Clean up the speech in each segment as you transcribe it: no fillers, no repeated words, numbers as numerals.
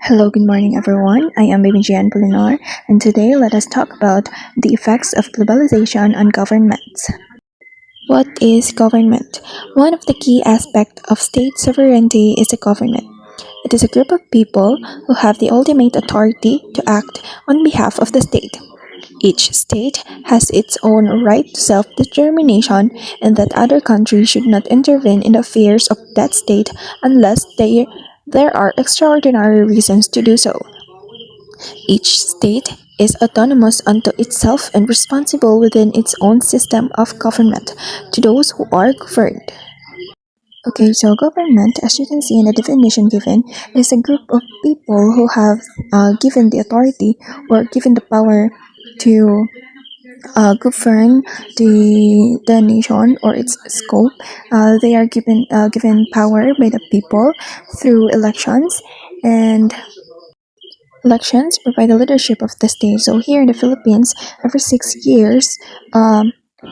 Hello, good morning, everyone. I am Baby Gian Polinar, and today let us talk about the effects of globalization on governments. What is government? One of the key aspects of state sovereignty is the government. It is a group of people who have the ultimate authority to act on behalf of the state. Each state has its own right to self determination, and that other countries should not intervene in the affairs of that state unless there are extraordinary reasons to do so. Each state is autonomous unto itself and responsible within its own system of government to those who are governed. Okay, so government, as you can see in the definition given, is a group of people who have given the authority or given the power to govern the nation or its scope. They are given power by the people through elections, and elections provide the leadership of the state. So here in the Philippines, every 6 years,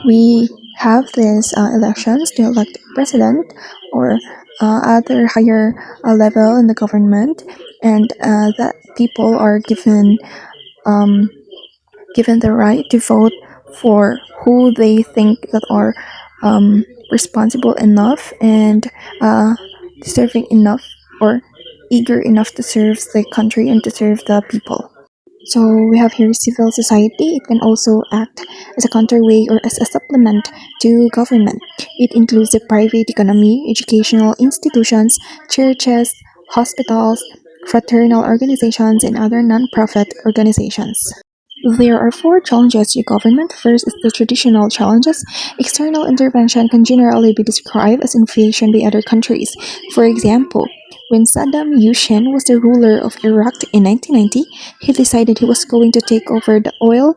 we have these elections to elect president or other higher level in the government, and that people are um, given the right to vote for who they think that are responsible enough and deserving enough or eager enough to serve the country and to serve the people. So we have here civil society. It can also act as a counterweight or as a supplement to government. It includes the private economy, educational institutions, churches, hospitals, fraternal organizations, and other non-profit organizations. There are four challenges to government. First is the traditional challenges. External intervention can generally be described as invasion by other countries. For example, when Saddam Hussein was the ruler of Iraq in 1990, he decided he was going to take over the oil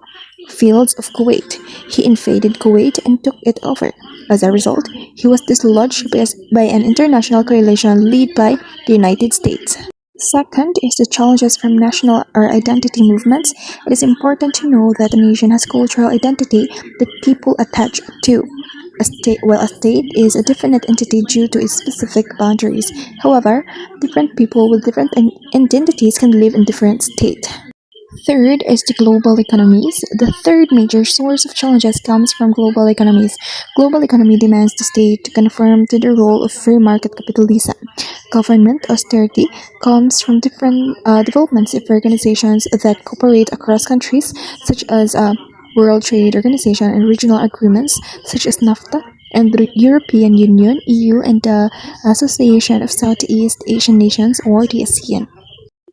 fields of Kuwait. He invaded Kuwait and took it over. As a result, he was dislodged by an international coalition led by the United States. Second is the challenges from national or identity movements. It is important to know that a nation has cultural identity that people attach to. A state is a definite entity due to its specific boundaries. However, different people with different identities can live in different states. Third is the global economies. The third major source of challenges comes from global economies. Global economy demands the state to conform to the role of free market capitalism. Government austerity comes from different developments of organizations that cooperate across countries, such as World Trade Organization, and regional agreements such as NAFTA and the European Union (EU) and the Association of Southeast Asian Nations, or the ASEAN.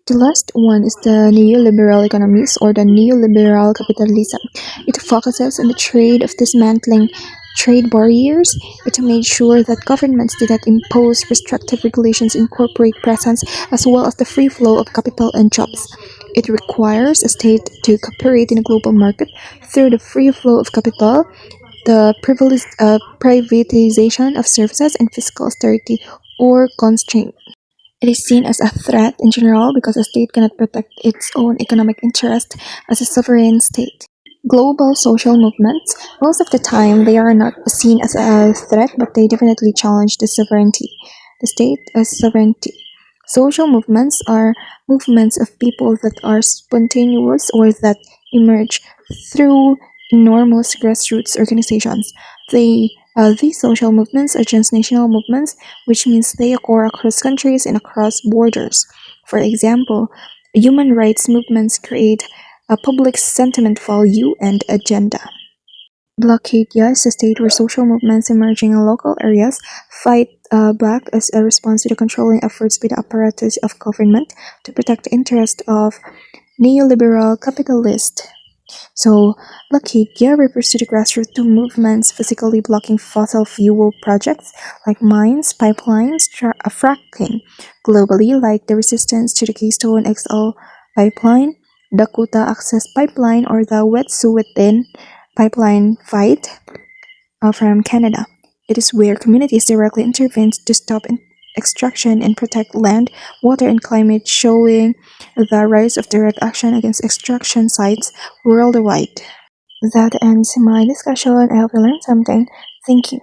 The last one is the neoliberal economies or the neoliberal capitalism. It focuses on the trade of dismantling trade barriers. It made sure that governments did not impose restrictive regulations in corporate presence as well as the free flow of capital and jobs. It requires a state to cooperate in a global market through the free flow of capital, the privatization of services, and fiscal austerity or constraint. It is seen as a threat in general because a state cannot protect its own economic interest as a sovereign state. Global social movements, most of the time, they are not seen as a threat, but they definitely challenge the sovereignty, the state as sovereignty. Social movements are movements of people that are spontaneous or that emerge through enormous grassroots organizations. These social movements are transnational movements, which means they occur across countries and across borders. For example, human rights movements create a public sentiment value and agenda. Blockade is a state where social movements emerging in local areas fight back as a response to the controlling efforts by the apparatus of government to protect the interest of neoliberal capitalists. So, blockade refers to the grassroots movements physically blocking fossil fuel projects like mines, pipelines, fracking globally, like the resistance to the Keystone XL pipeline, Dakota Access Pipeline, or the Wet'suwet'en pipeline fight from Canada. It is where communities directly intervene to stop extraction and protect land, water, and climate, showing the rise of direct action against extraction sites worldwide. That ends my discussion. I hope you learned something. Thank you.